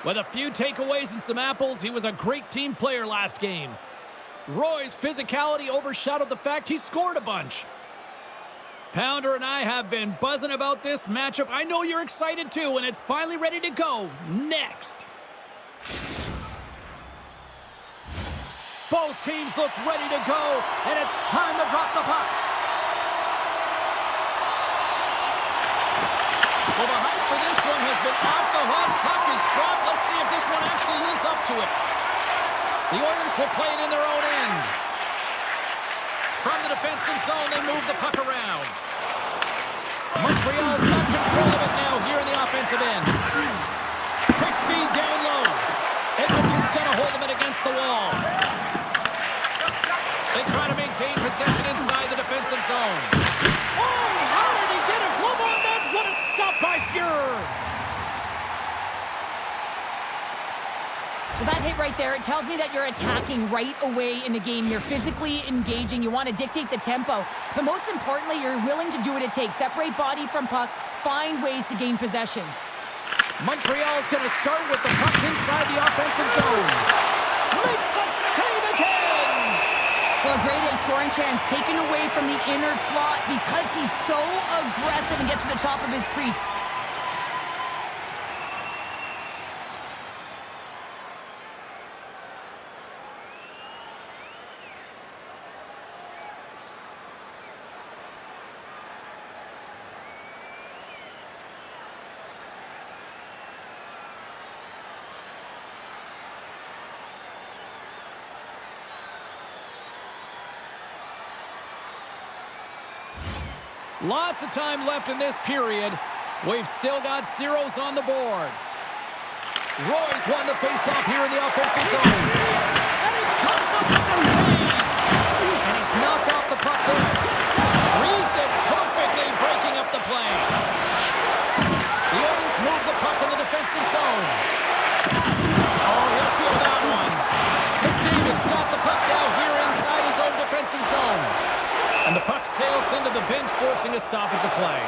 With a few takeaways and some apples, he was a great team player last game. Roy's physicality overshadowed the fact he scored a bunch. Pounder and I have been buzzing about this matchup. I know you're excited too, and it's finally ready to go. Next. Both teams look ready to go, and it's time to drop the puck. Well, the hype for this one has been off the hook. Puck is dropped. Let's see if this one actually lives up to it. The Oilers will play it in their own end. From the defensive zone, they move the puck around. Montreal's got control of it now here in the offensive end. Quick feed down low. Edmonton's going to hold them against the wall. They try to maintain possession inside the defensive zone. Oh, how did he get a glove on that? What a stop by Fuhrer. Well, that hit right there, it tells me that you're attacking right away in the game. You're physically engaging. You want to dictate the tempo. But most importantly, you're willing to do what it takes. Separate body from puck. Find ways to gain possession. Montreal's going to start with the puck inside the offensive zone. Makes a save again! Well, a great A scoring chance taken away from the inner slot because he's so aggressive and gets to the top of his crease. Lots of time left in this period. We've still got zeros on the board. Roy's won the faceoff here in the offensive zone. And he comes up with the save. And he's knocked off the puck there. Reads it perfectly, breaking up the play. The Oilers move the puck in the defensive zone. Oh, he'll feel that one. McDavid's got the puck now here inside his own defensive zone. And the puck sails into the bench, forcing a stoppage of play.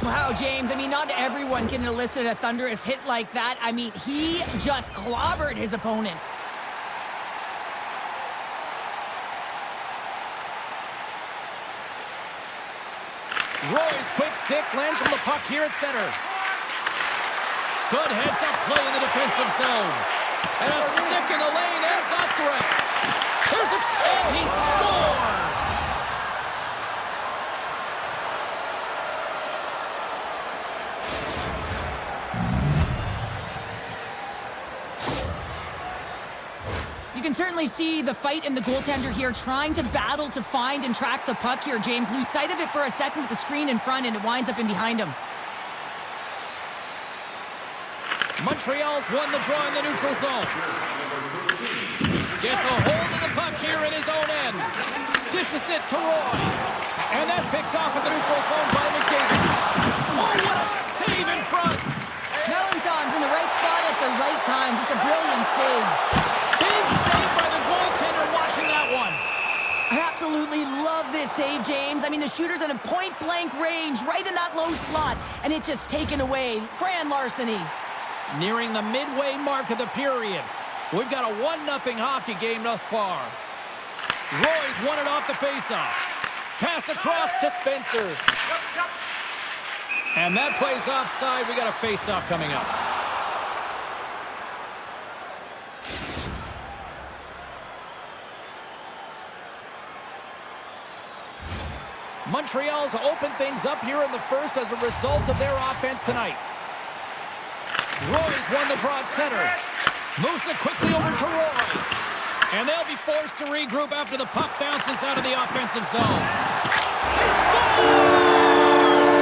Wow, James, I mean, not everyone can elicit a thunderous hit like that. I mean, he just clobbered his opponent. Roy's quick stick lands on the puck here at center. Good heads-up play in the defensive zone. And a stick in the lane ends that threat. Here's it, and he scores! You can certainly see the fight in the goaltender here, trying to battle to find and track the puck here, James. Lose sight of it for a second with the screen in front, and it winds up in behind him. Montreal's won the draw in the neutral zone. Gets a hold of the puck here in his own end. Dishes it to Roy. And that's picked off in the neutral zone by McDavid. Oh, what a save in front. Melanzon's in the right spot at the right time. Just a brilliant save. Big save by the goaltender, watching that one. I absolutely love this save, James. I mean, the shooter's in a point-blank range, right in that low slot, and it just taken away. Grand larceny. Nearing the midway mark of the period. We've got a 1-0 hockey game thus far. Roy's won it off the faceoff. Pass across to Spencer. And that plays offside. We got a faceoff coming up. Montreal's opened things up here in the first as a result of their offense tonight. Roy's won the draw at center. Moves it quickly over to Roy. And they'll be forced to regroup after the puck bounces out of the offensive zone. He scores!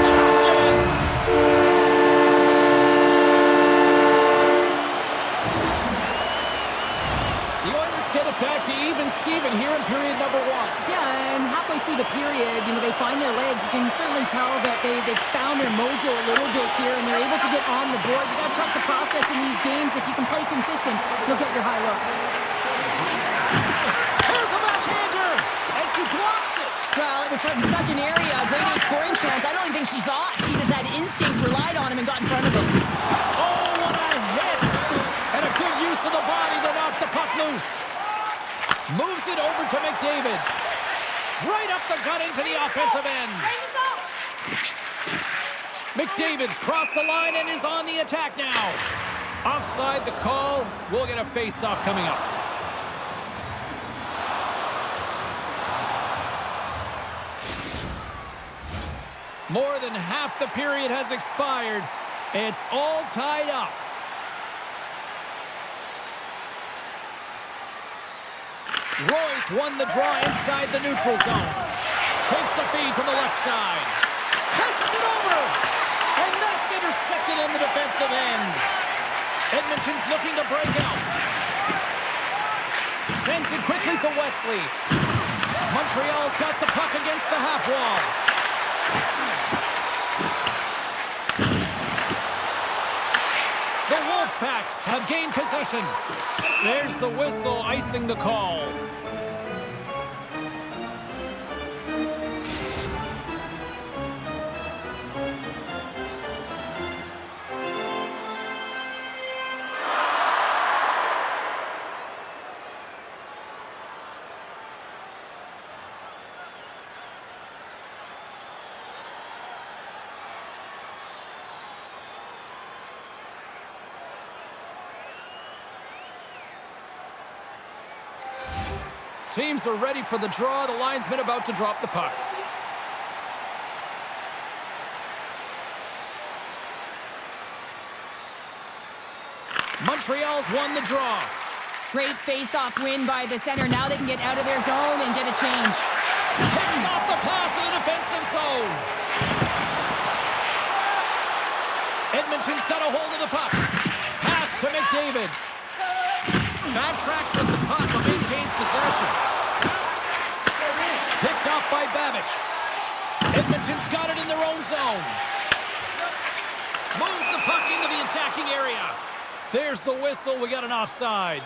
Captain! The Oilers get it back to even Steven here in period number 1. Yeah, and halfway through the period, you know, they find their legs. You can certainly tell that they found their mojo a little bit here, and they're able to get on the board. You got to trust the process in these games. If you can play consistent, you'll get your high looks. Here's a backhander, and she blocks it. Well, it was from such an area, a great A scoring chance. I don't even think she thought. She just had instincts, relied on him, close. Moves it over to McDavid. Right up the gut into the offensive end. McDavid's crossed the line and is on the attack now. Offside the call. We'll get a face-off coming up. More than half the period has expired. It's all tied up. Royce won the draw inside the neutral zone. Takes the feed from the left side. Passes it over. And that's intercepted in the defensive end. Edmonton's looking to break out. Sends it quickly to Wesley. Montreal's got the puck against the half wall. The Wolfpack have gained possession. There's the whistle icing the call. Teams are ready for the draw. The linesman about to drop the puck. Montreal's won the draw. Great face-off win by the center. Now they can get out of their zone and get a change. Picks off the pass in the defensive zone. Edmonton's got a hold of the puck. Pass to McDavid. Backtracks with the puck but maintains possession. Picked off by Babbage. Edmonton's got it in their own zone. Moves the puck into the attacking area. There's the whistle. We got an offside.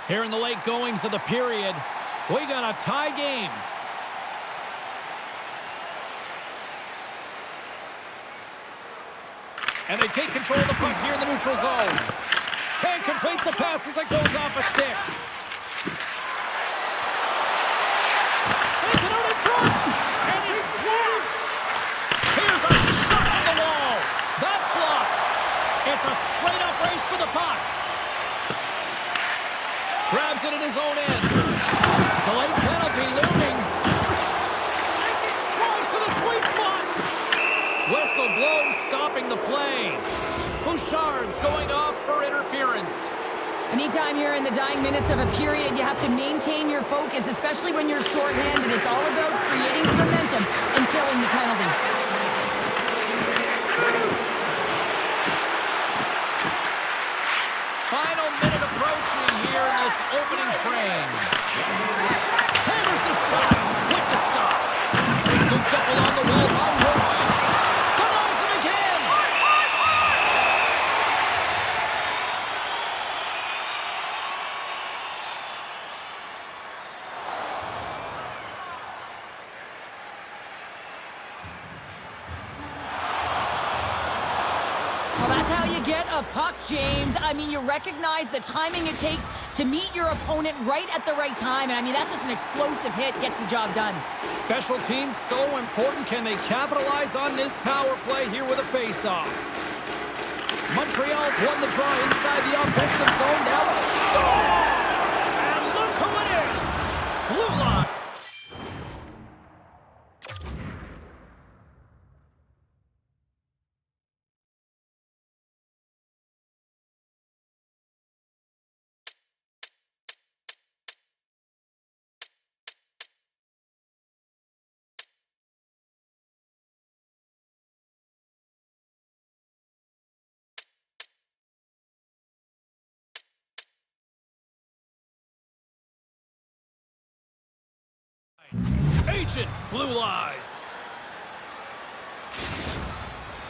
Here in the late goings of the period, we got a tie game. And they take control of the puck here in the neutral zone. Can't complete the pass as it goes off a stick. Sends it out in front, and it's blocked. Here's a shot on the wall. That's blocked. It's a straight-up race for the puck. Grabs it in his own end. Delayed penalty looming. Drives to the sweet spot. Whistle blows, stopping the play. Bouchard's going off for interference. Anytime you're in the dying minutes of a period, you have to maintain your focus, especially when you're shorthanded. It's all about creating some momentum and killing the penalty. Final minute approaching here in this opening frame. Hammers the shot with the stop. Scooped up along the wall by Roy. Denies him again. Well, that's how you get a puck, James. I mean, you recognize the timing it takes to meet your opponent right at the right time. And I mean, that's just an explosive hit, gets the job done. Special teams so important. Can they capitalize on this power play here with a face-off? Montreal's won the draw inside the offensive zone. Now scores! And look who it is! Blue line. Agent blue line.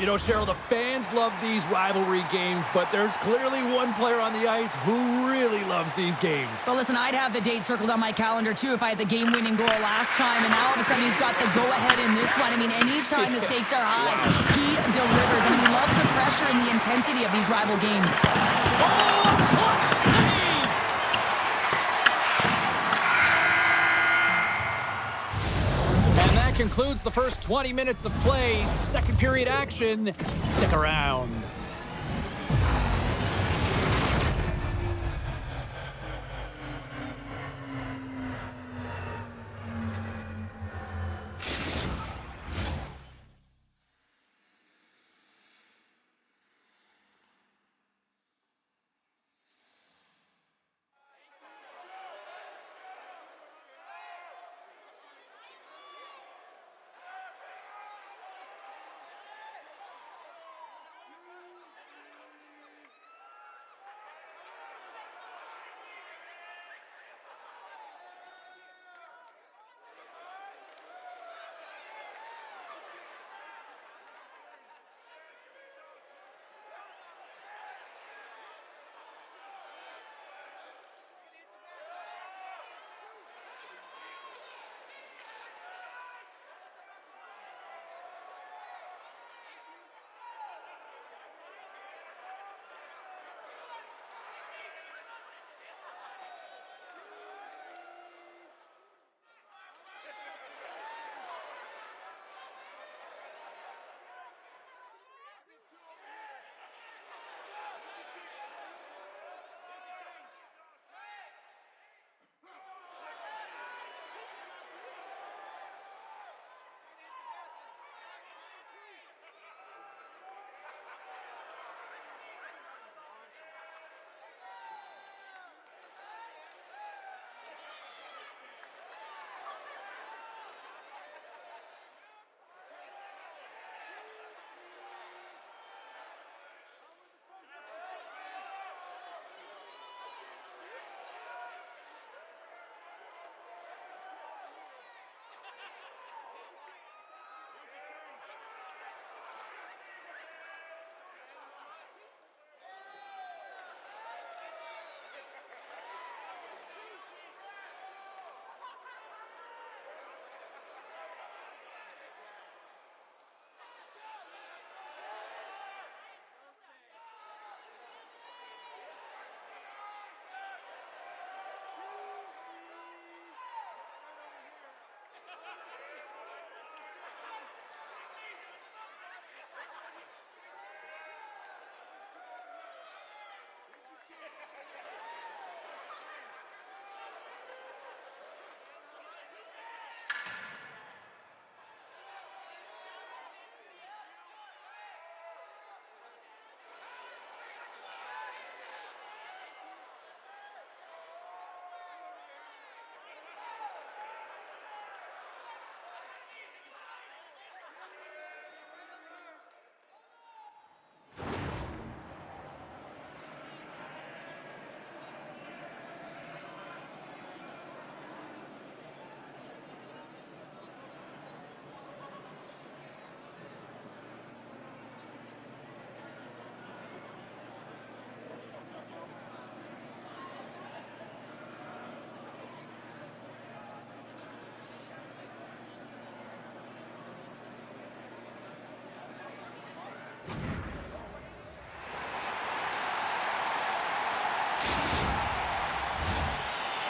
You know, Cheryl, the fans love these rivalry games, but there's clearly one player on the ice who really loves these games. Well, listen, I'd have the date circled on my calendar, too, if I had the game-winning goal last time, and now all of a sudden he's got the go-ahead in this one. I mean, anytime the stakes are high, he delivers. I mean, he loves the pressure and the intensity of these rival games. Oh, clutch save! And that concludes the first 20 minutes of play. Second period action. Stick around.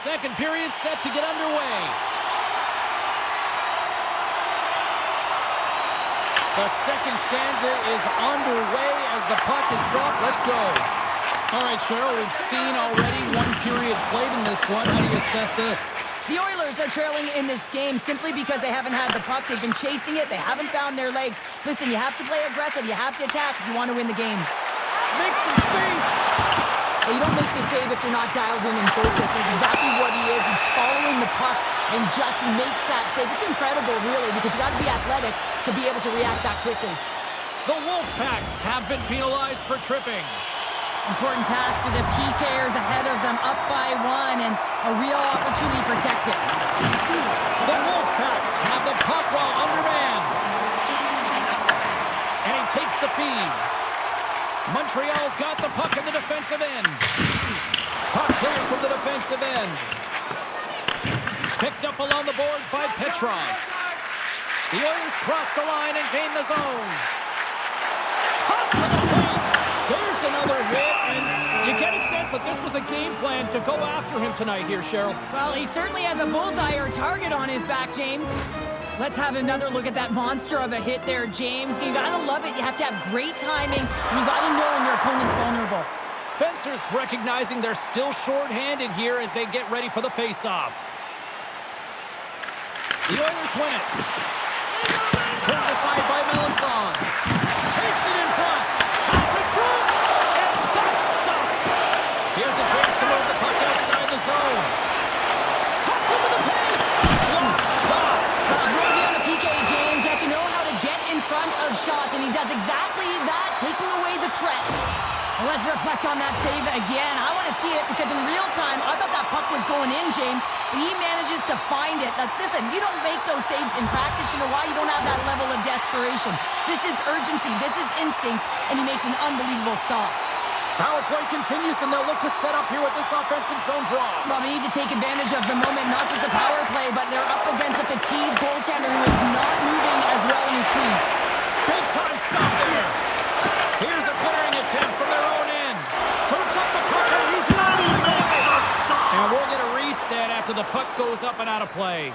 Second period set to get underway. The second stanza is underway as the puck is dropped. Let's go. All right, Cheryl, we've seen already one period played in this one. How do you assess this? The Oilers are trailing in this game simply because they haven't had the puck. They've been chasing it. They haven't found their legs. Listen, you have to play aggressive. You have to attack if you want to win the game. Make some space. Well, you don't make the save if you're not dialed in and focused. That's exactly what he is. He's following the puck and just makes that save. It's incredible, really, because you got to be athletic to be able to react that quickly. The Wolfpack have been penalized for tripping. Important task for the PKers ahead of them, up by one, and a real opportunity protected. The Wolfpack have the puck while undermanned. And he takes the feed. Montreal's got the puck in the defensive end. Puck cleared from the defensive end. Picked up along the boards by Petrov. The Oilers cross the line and gain the zone. Cuts to the paint. There's another hit, and you get a sense that this was a game plan to go after him tonight here, Cheryl. Well, he certainly has a bullseye or target on his back, James. Let's have another look at that monster of a hit there, James. You gotta love it. You have to have great timing, and you gotta know when your opponent's vulnerable. Spencer's recognizing they're still short-handed here as they get ready for the face-off. The Oilers win it. Turned aside by Melanson. Takes it in front. Pass in front. And that's stopped. Here's a chance to move the puck outside the zone. Cuts into the paint. Blocked shot. Really on the PK, James, you have to know how to get in front of shots, and he does exactly that, taking away the threat. Well, let's reflect on that save again. I want to see it because in real time, I thought that puck was going in, James, but he manages to find it. Now, listen, you don't make those saves in practice. You know why? You don't have that level of desperation. This is urgency. This is instincts, and he makes an unbelievable stop. Power play continues, and they'll look to set up here with this offensive zone draw. Well, they need to take advantage of the moment, not just the power play, but they're up against a fatigued goaltender who is not moving as well in his crease. Big time stop there. Here's a clearing attempt from their own end. Scoops up the puck, and he's not even. And we'll get a reset after the puck goes up and out of play.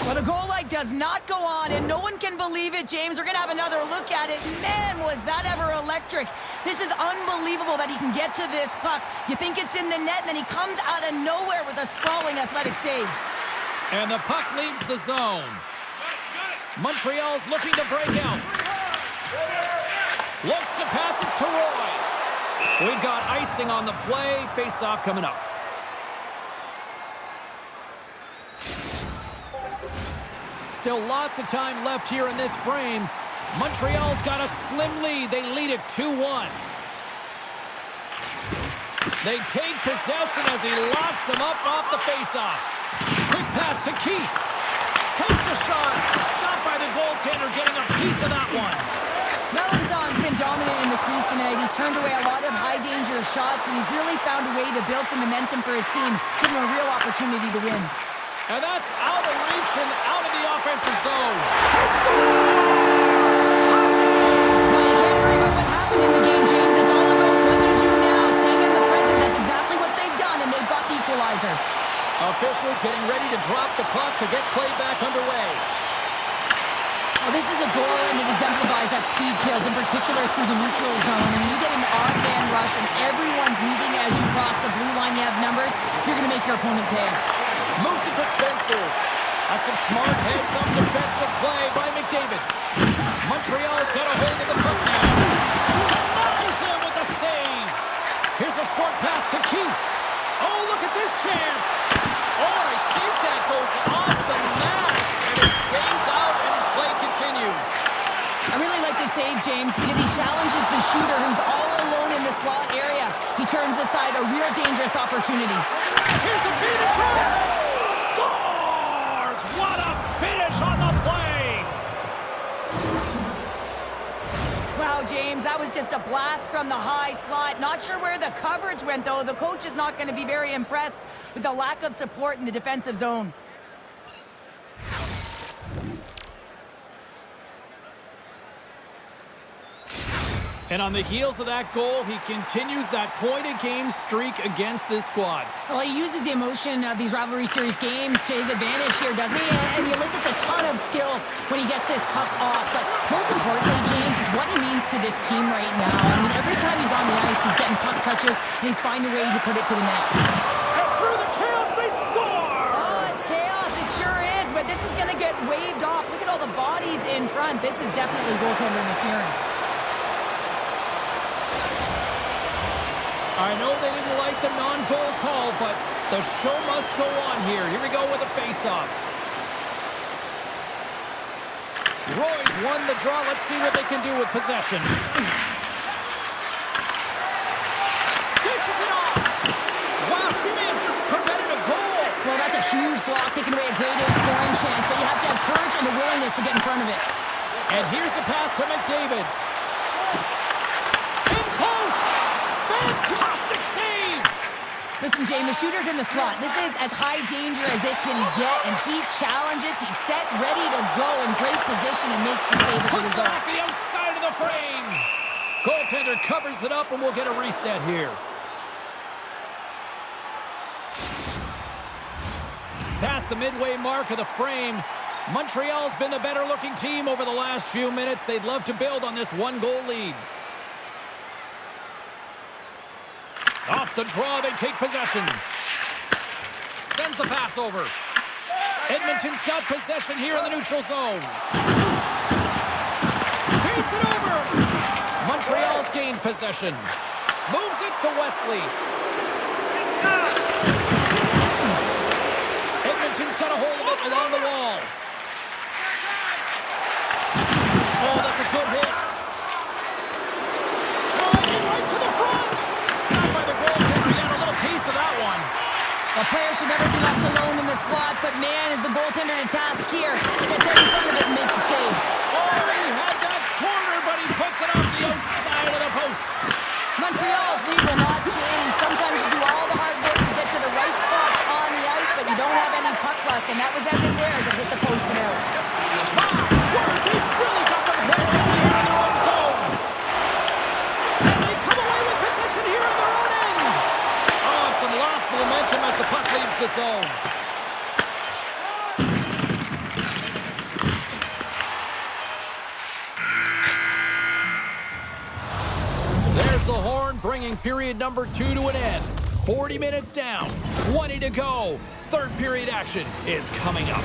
Well, the goal light does not go on, and no one can believe it, James. We're going to have another look at it. Man, was that ever electric. This is unbelievable that he can get to this puck. You think it's in the net, and then he comes out of nowhere with a sprawling athletic save. And the puck leaves the zone. Montreal's looking to break out. Looks to pass it to Roy. We've got icing on the play. Face-off coming up. Still lots of time left here in this frame. Montreal's got a slim lead. They lead it 2-1. They take possession as he locks him up off the faceoff. Quick pass to Keith. Takes a shot. Stopped by the goaltender, getting a piece of that one. Melanzon's been dominant in the crease tonight. He's turned away a lot of high-danger shots, and he's really found a way to build some momentum for his team, give him a real opportunity to win. And that's out of reach and out of the offensive zone. Well, you can't worry about what happened in the game, James. It's all about what you do now, staying in the present. That's exactly what they've done, and they've got the equalizer. Officials getting ready to drop the puck to get play back underway. Well, this is a goal, and it exemplifies that speed kills, in particular through the neutral zone. And when you get an odd man rush and everyone's moving as you cross the blue line, you have numbers, you're going to make your opponent pay. Moves it to Spencer. That's some smart, handsome defensive play by McDavid. Montreal's got a hold of the puck now. He's in with the save. Here's a short pass to Keith. Oh, look at this chance. Oh, I think that goes off the mask, and it stays out, and play continues. I really like this save, James, because he challenges the shooter who's all alone in the slot area. He turns aside a real dangerous opportunity. Here's a feed in front. Scores! What a finish on the play! Wow, James, that was just a blast from the high slot. Not sure where the coverage went, though. The coach is not going to be very impressed with the lack of support in the defensive zone. And on the heels of that goal, he continues that point-a-game streak against this squad. Well, he uses the emotion of these rivalry series games to his advantage here, doesn't he? And he elicits a ton of skill when he gets this puck off. But most importantly, James, is what he means to this team right now. I mean, every time he's on the ice, he's getting puck touches, and he's finding a way to put it to the net. And through the chaos, they score! Oh, it's chaos. It sure is. But this is going to get waved off. Look at all the bodies in front. This is definitely goaltender interference. I know they didn't like the non-goal call, but the show must go on here. Here we go with a face-off. Roy's won the draw. Let's see what they can do with possession. Dishes it off. Wow, she may have just prevented a goal. Well, that's a huge block, taking away a grade A scoring chance, but you have to have courage and the willingness to get in front of it. And here's the pass to McDavid. In close. Fantastic save. Listen, Jane, the shooter's in the slot. This is as high danger as it can get, and he challenges. He's set, ready to go in great position and makes the save as a Puts it result. off the outside of the frame. Goaltender covers it up, and we'll get a reset here. Past the midway mark of the frame, Montreal's been the better-looking team over the last few minutes. They'd love to build on this one-goal lead. Off the draw, they take possession. Sends the pass over. Edmonton's got possession here in the neutral zone. Feeds it over. Montreal's gained possession. Moves it to Wesley. Edmonton's got a hold of it along the wall. Oh, that's a good hit. Driving right to the front. Stopped by the goaltender. He had a little piece of that one. A player should never be left alone in the slot, but man, is the goaltender to task here. Gets out in front of it and makes the save. Oh, he had that corner, but he puts it off the outside of the post. Montreal's lead will not change. Sometimes you do all the hard work to get to the right spots on the ice, but you don't have any puck luck, and that was evident there as it hit the post and out. They really got them headed down here in their own zone. And they come away with possession here in their own end. Oh, and some lost momentum as the puck leaves the zone. There's the horn, bringing period number 2 to an end. 40 minutes down, 20 to go. Third period action is coming up.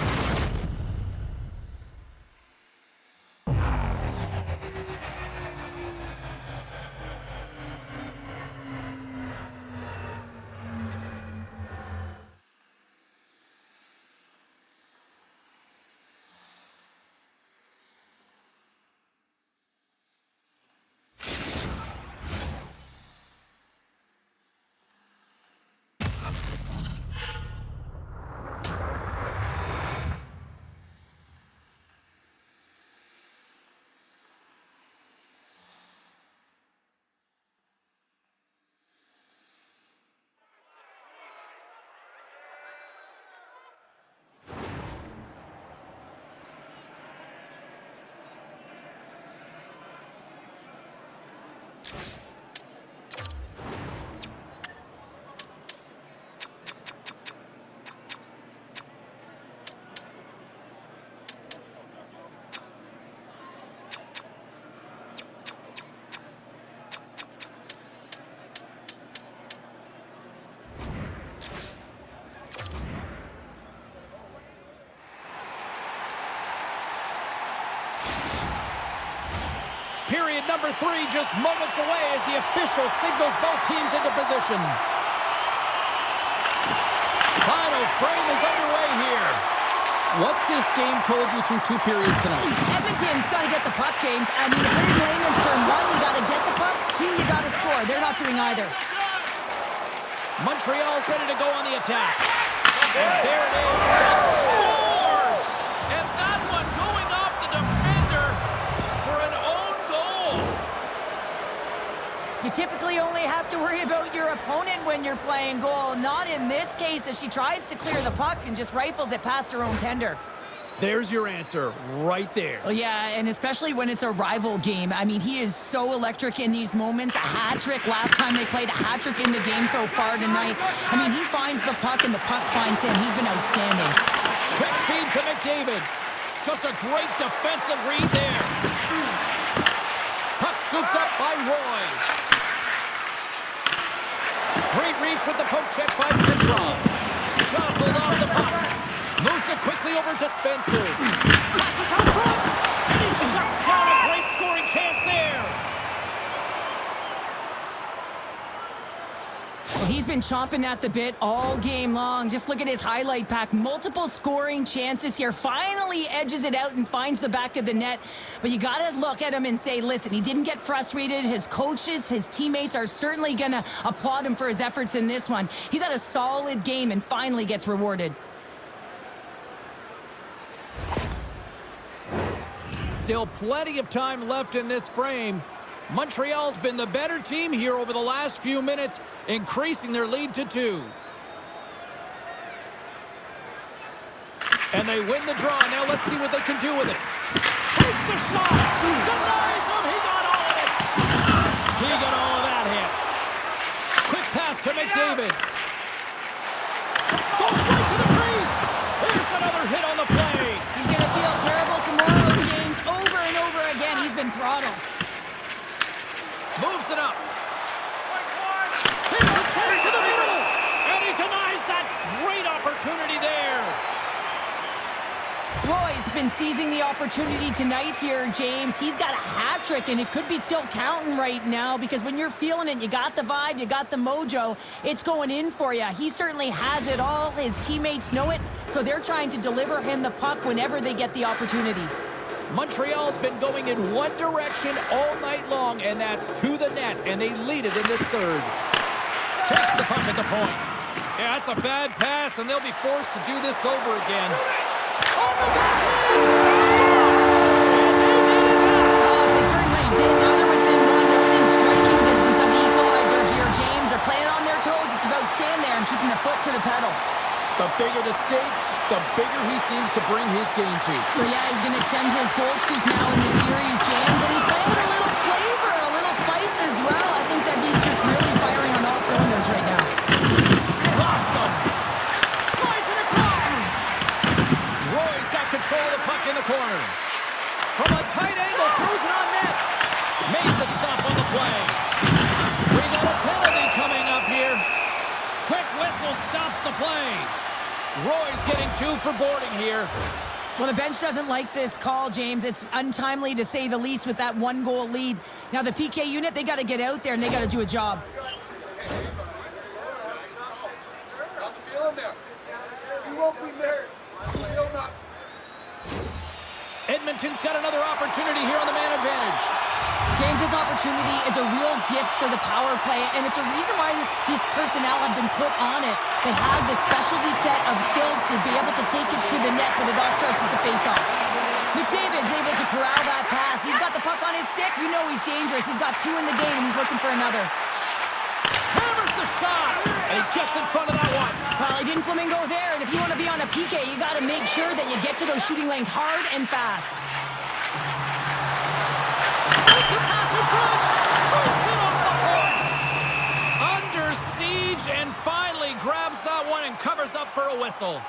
Period number 3 just moments away as the official signals both teams into position. Final frame is underway here. What's this game told you through 2 periods tonight? Edmonton's got to get the puck, James. I mean, if they're in layman's term, 1, you got to get the puck. 2, you got to score. They're not doing either. Montreal's ready to go on the attack. And there it is. Scores! And that one going off the defender for an own goal. You typically only have to worry about your opponent when you're playing goal. Not in this case, as she tries to clear the puck and just rifles it past her own tender. There's your answer right there. Oh, yeah, and especially when it's a rival game. I mean, he is so electric in these moments. A hat-trick last time they played, a hat-trick in the game so far tonight. I mean, he finds the puck and the puck finds him. He's been outstanding. Quick feed to McDavid. Just a great defensive read there. Puck scooped up by Roy. Great reach with the poke check by Petrov. Jostled off the puck. Moves it quickly over to Spencer. Passes out front. And he shuts down a great scoring chance there. Well, he's been chomping at the bit all game long. Just look at his highlight pack. Multiple scoring chances here. Finally edges it out and finds the back of the net. But you got to look at him and say, listen, he didn't get frustrated. His coaches, his teammates are certainly going to applaud him for his efforts in this one. He's had a solid game and finally gets rewarded. Still plenty of time left in this frame. Montreal's been the better team here over the last few minutes, increasing their lead to 2. And they win the draw. Now let's see what they can do with it. Takes the shot. Denies him. He got all of it. He got all of that hit. Quick pass to McDavid. Goes right to the crease. Here's another hit on the play. He's going to feel terrible tomorrow, James. Over and over again, he's been throttled. Moves it up. Here's a chance to the middle. And he denies that great opportunity there. Roy's been seizing the opportunity tonight here, James. He's got a hat trick, and it could be still counting right now because when you're feeling it, you got the vibe, you got the mojo, it's going in for you. He certainly has it all. His teammates know it, so they're trying to deliver him the puck whenever they get the opportunity. Montreal's been going in one direction all night long, and that's to the net, and they lead it in this third. Takes the puck at the point. Yeah, that's a bad pass, and they'll be forced to do this over again. On the backhand! They certainly did. Now they're within one. They're within striking distance of the equalizer here, James. They're playing on their toes. It's about staying there and keeping the foot to the pedal. The bigger the stakes, the bigger he seems to bring his game to. Well, yeah, he's going to extend his goal streak now in the series, James. And he's playing with a little flavor, a little spice as well. I think that he's just really firing on all cylinders right now. Rocks him. Slides it across. Roy's got control of the puck in the corner. From a tight angle, throws it on net. Made the stop on the play. We got a penalty coming up here. Quick whistle stops the play. Roy's getting 2 for boarding here. Well, the bench doesn't like this call, James. It's untimely to say the least with that 1-goal lead. Now, the PK unit, they got to get out there and they got to do a job. How's it feeling there? You won't be there. You'll not. Edmonton's got another opportunity here on the man advantage. James, this opportunity is a real gift for the power play, and it's a reason why these personnel have been put on it. They have the specialty set of skills to be able to take it to the net, but it all starts with the faceoff. McDavid's able to corral that pass. He's got the puck on his stick. You know he's dangerous. He's got 2 in the game, and he's looking for another. Hammers the shot, and he gets in front of that one. Well, he didn't flamingo there, and if you want to be on a PK, you got to make sure that you get to those shooting lanes hard and fast. Takes a pass in front, moves it off the boards. Under siege, and finally grabs that one and covers up for a whistle.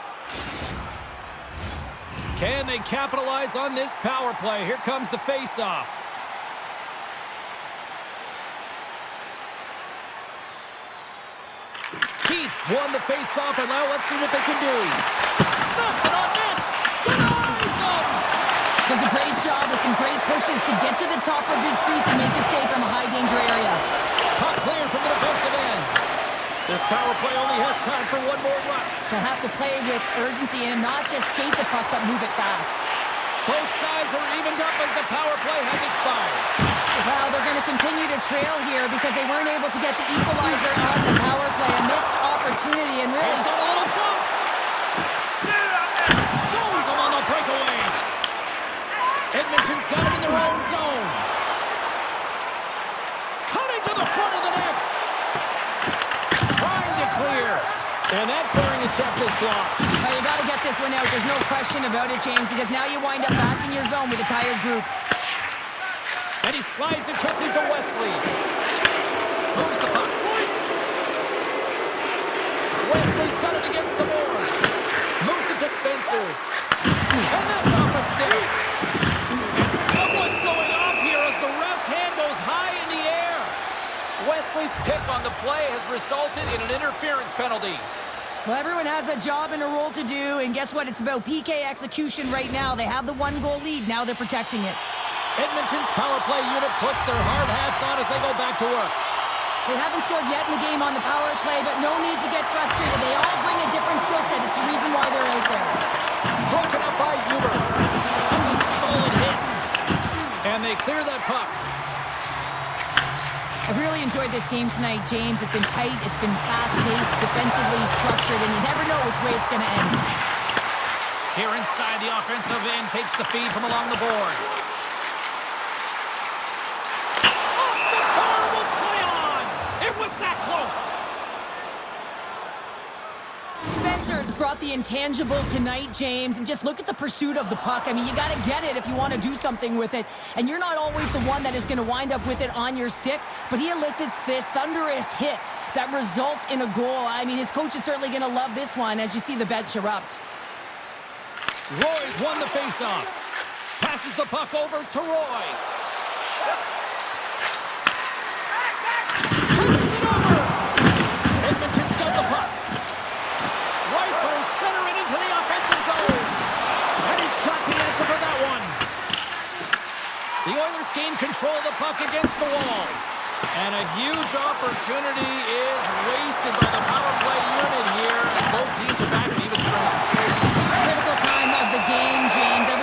Can they capitalize on this power play? Here comes the face-off. Keats won the face-off, and now let's see what they can do. Snaps it on net. Denies him. Does a great job with some great pushes to get to the top of his crease and make the save from a high-danger area. Puck cleared from the defensive end. This power play only has time for one more rush. They'll have to play with urgency and not just skate the puck, but move it fast. Both sides are evened up as the power play has expired. Well, they're going to continue to trail here because they weren't able to get the equalizer on the power play. A missed opportunity and really... He's got a little jump. Stones him on the breakaway. Edmonton's got it in their own zone. Cutting to the front of the net. Trying to clear. And that clearing attempt is blocked. Well, you got to get this one out. There's no question about it, James, because now you wind up back in your zone with a tired group. And he slides it quickly to Wesley. Moves the puck. Wesley's got it against the boards. Moves it to Spencer. And that's off a stick. And someone's going off here as the ref's hand goes high in the air. Wesley's pick on the play has resulted in an interference penalty. Well, everyone has a job and a role to do, and guess what? It's about PK execution right now. They have the 1-goal lead. Now they're protecting it. Edmonton's power play unit puts their hard hats on as they go back to work. They haven't scored yet in the game on the power play, but no need to get frustrated. They all bring a different skill set. It's the reason why they're out there. Broken up by Huber. That's a solid hit. And they clear that puck. I've really enjoyed this game tonight, James. It's been tight, it's been fast-paced, defensively structured, and you never know which way it's going to end. Here inside the offensive end, takes the feed from along the boards. close. Spencer's brought the intangible tonight, James, and just look at the pursuit of the puck. I mean, you got to get it if you want to do something with it, and you're not always the one that is going to wind up with it on your stick, but he elicits this thunderous hit that results in a goal. I mean, his coach is certainly going to love this one as you see the bench erupt. Roy's won the faceoff. Passes the puck over to Roy. Pushes it over. Edmonton's got the puck. Right through center and into the offensive zone. And he's got the answer for that one. The Oilers gain control of the puck against the wall. And a huge opportunity is wasted by the power play unit here. Both teams are back in even strength. Critical time of the game, James. Everyone...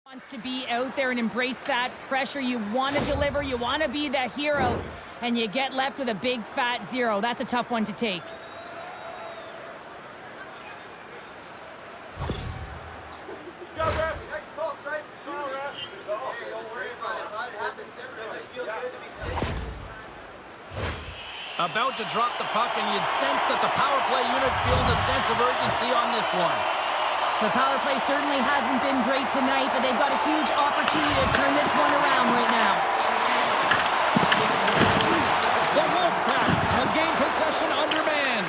wants to be out there and embrace that pressure. You want to deliver, you want to be the hero, and you get left with a big fat 0. That's a tough one to take. Next call, Stripes. Hey, don't worry about it, bud. Does it feel good to be sitting? About to drop the puck, and you'd sense that the power play unit's feeling a sense of urgency on this one. The power play certainly hasn't been great tonight, but they've got a huge opportunity to turn this one around right now. The Wolfpack have gained possession under man.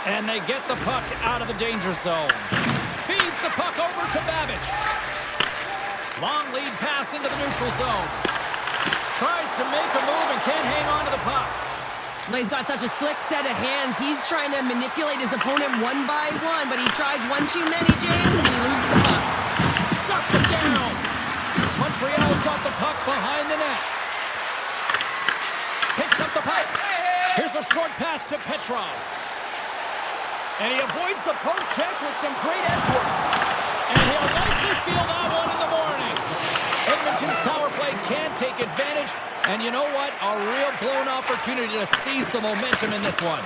And they get the puck out of the danger zone. Feeds the puck over to Babbage. Long lead pass into the neutral zone. Tries to make a move and can't hang on to the puck. Well, he's got such a slick set of hands. He's trying to manipulate his opponent one by one, but he tries one too many, James, and he loses the puck. Shuts it down. Montreal's got the puck behind the net. Picks up the puck. Here's a short pass to Petrov. And he avoids the poke check with some great edge work. And he'll likely feel that one in the morning. Edmonton's power play can take advantage. And you know what? A real blown opportunity to seize the momentum in this one.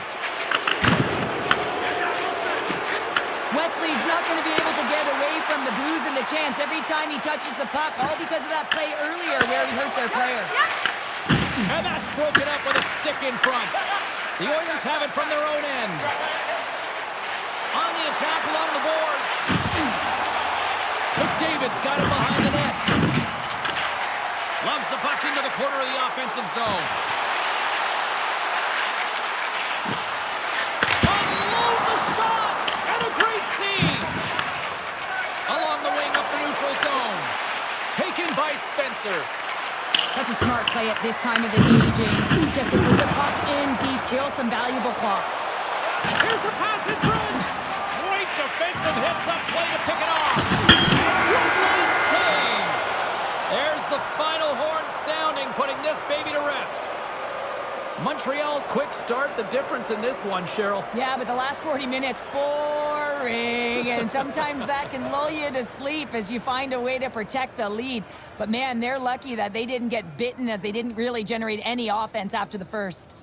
Wesley's not going to be able to get away from the booze and the chance every time he touches the puck, all because of that play earlier where he hurt their player. And that's broken up with a stick in front. The Oilers have it from their own end. On the attack along the boards. McDavid's got it behind the net. Loves the puck into the corner of the offensive zone. Unloads a shot! And a great save! Along the wing up the neutral zone. Taken by Spencer. That's a smart play at this time of the game, James. Just to put the puck in deep, kill some valuable clock. Here's a pass in front. Great defensive hits up play to pick it off. Lovely save. There's the final horn sounding, putting this baby to rest. Montreal's quick start, the difference in this one, Cheryl. Yeah, but the last 40 minutes, boring. And sometimes that can lull you to sleep as you find a way to protect the lead. But man, they're lucky that they didn't get bitten as they didn't really generate any offense after the first.